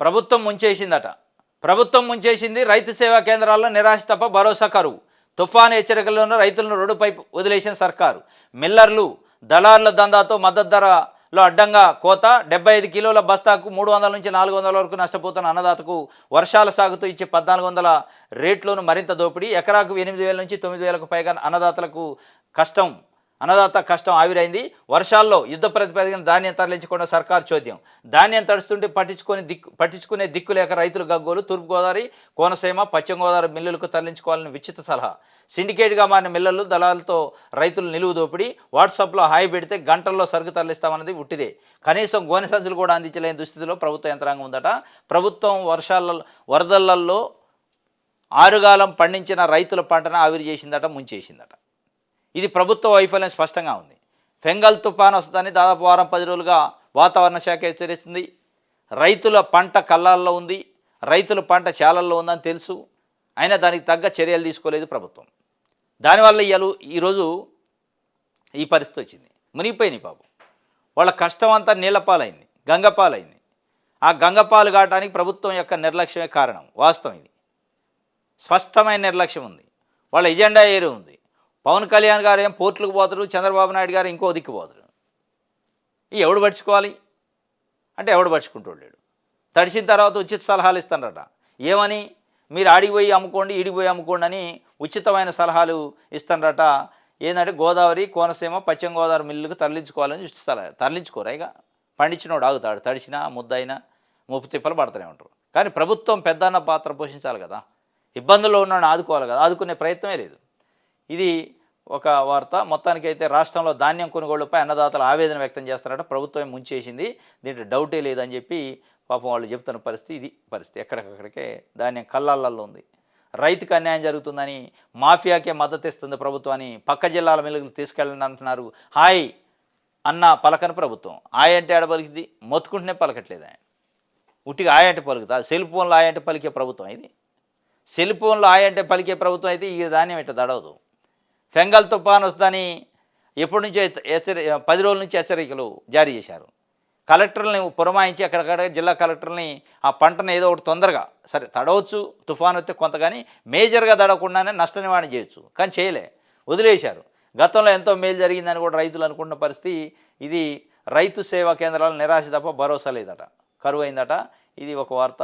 ప్రభుత్వం ముంచేసిందట. ప్రభుత్వం ముంచేసింది. రైతు సేవా కేంద్రాల్లో నిరాశ తప్ప భరోసా కరువు. తుఫాను హెచ్చరికల్లోనూ రైతులను రోడ్డుపై వదిలేసిన సర్కారు. మిల్లర్లు దళారుల దందాతో మద్దతు ధరలో అడ్డంగా కోత. 75 కిలోల బస్తాకు 300 నుంచి 400 వరకు నష్టపోతున్న అన్నదాతకు వర్షాల సాగుతూ ఇచ్చే 1400 రేట్లోనూ మరింత దోపిడీ. ఎకరాకు 8,000 నుంచి 9,000కు పైగా అన్నదాత కష్టం ఆవిరైంది. వర్షాల్లో యుద్ధ ప్రతిపాదికన ధాన్యం తరలించకుండా సర్కారు చోద్యం. ధాన్యం తడుస్తుంటే పట్టించుకునే దిక్కు లేక రైతులు గగ్గోలు. తూర్పుగోదావరి, కోనసీమ, పశ్చిమ గోదావరి మిల్లులకు తరలించుకోవాలని విచిత్ర సలహా. సిండికేట్గా మారిన మిల్లర్లు దళాలతో రైతులు నిలువు దోపిడీ. వాట్సాప్లో హాయి పెడితే గంటల్లో సరుకు తరలిస్తామన్నది ఉట్టిదే. కనీసం గోనె సంచులు కూడా అందించలేని దుస్థితిలో ప్రభుత్వ యంత్రాంగం ఉందట. ప్రభుత్వం వరదలలో ఆరుగాలం పండించిన రైతుల పంటను ఆవిరి చేసిందట, ముంచేసిందట. ఇది ప్రభుత్వ వైఫల్యం స్పష్టంగా ఉంది. ఫెంగల్ తుఫాను వస్తుందని దాదాపు వారం 10 రోజులుగా వాతావరణ శాఖ హెచ్చరిస్తుంది. రైతుల పంట కళ్ళాల్లో ఉంది, రైతుల పంట చాలల్లో ఉందని తెలుసు. అయినా దానికి తగ్గ చర్యలు తీసుకోలేదు ప్రభుత్వం. దానివల్ల ఈరోజు ఈ పరిస్థితి వచ్చింది. మునిగిపోయినాయి పాపం. వాళ్ళ కష్టం అంతా నీళ్లపాలైంది, గంగపాలైంది. ఆ గంగపాలు కావడానికి ప్రభుత్వం యొక్క నిర్లక్ష్యమే కారణం. వాస్తవం ఇది. స్పష్టమైన నిర్లక్ష్యం ఉంది. వాళ్ళ ఎజెండా ఏరే ఉంది. పవన్ కళ్యాణ్ గారు ఏం పోర్టులకు పోతారు, చంద్రబాబు నాయుడు గారు ఇంకో దిక్కు పోతారు. ఎవడు పట్టించుకోవాలి అంటే ఎవడు పట్టించుకుంటోలేడు. తడిసిన తర్వాత ఉచిత సలహాలు ఇస్తారట. ఏమని? మీరు ఆడిపోయి అమ్ముకోండి, ఈడిపోయి అమ్ముకోండి అని ఉచితమైన సలహాలు ఇస్తారట. ఏంటంటే గోదావరి, కోనసీమ, పశ్చిమ గోదావరి మిల్లులకు తరలించుకోవాలని ఉచిత సలహా. తరలించుకోరా? ఇక పండించినోడు ఆగుతాడు. తడిసినా ముద్దయినా ముప్పు తిప్పలు పడుతూనే ఉంటారు. కానీ ప్రభుత్వం పెద్దన్న పాత్ర పోషించాలి కదా. ఇబ్బందుల్లో ఉన్నాడు ఆదుకోవాలి కదా. ఆదుకునే ప్రయత్నమే లేదు. ఇది ఒక వార్త. మొత్తానికైతే రాష్ట్రంలో ధాన్యం కొనుగోళ్లపై అన్నదాతలు ఆవేదన వ్యక్తం చేస్తారట. ప్రభుత్వం ముంచేసింది, దీంట్లో డౌటే లేదని చెప్పి పాపం వాళ్ళు చెప్తున్న పరిస్థితి. ఇది పరిస్థితి. ఎక్కడికక్కడికే ధాన్యం కళ్ళాలలో ఉంది. రైతుకు అన్యాయం జరుగుతుందని, మాఫియాకే మద్దతు ఇస్తుంది ప్రభుత్వాన్ని, పక్క జిల్లాల మిల్లుకు తీసుకెళ్ళండి అంటున్నారు. హాయ్ అన్న పలకని ప్రభుత్వం. హాయ్ అంటే ఆడ పలికింది, మొత్తుకుంటూనే పలకట్లేదు ఆయన. ఉట్టిగా హాయ్ అంటే పలుకుతా. సెల్ ఫోన్లో హాయ్ అంటే పలికే ప్రభుత్వం ఇది. సెల్ ఫోన్లో హాయ్ అంటే పలికే ప్రభుత్వం అయితే ఈ ధాన్యం ఇట్లా దడవదు. ఫెంగల్ తుఫాను వస్తుందని ఎప్పటి నుంచో 10 రోజుల నుంచి హెచ్చరికలు జారీ చేశారు. కలెక్టర్లని పురమాయించి అక్కడక్కడ జిల్లా కలెక్టర్ని ఆ పంటను ఏదో ఒకటి తొందరగా సరే తడవచ్చు, తుఫాను వస్తే కొంత, కానీ మేజర్గా తడవకుండానే నష్ట నివారణ చేయొచ్చు. కానీ చేయలే, వదిలేశారు. గతంలో ఎంతో మేలు జరిగిందని కూడా రైతులు అనుకున్న పరిస్థితి ఇది. రైతు సేవా కేంద్రాల నిరాశ తప్ప భరోసా లేదట, కరువు అయిందట. ఇది ఒక వార్త.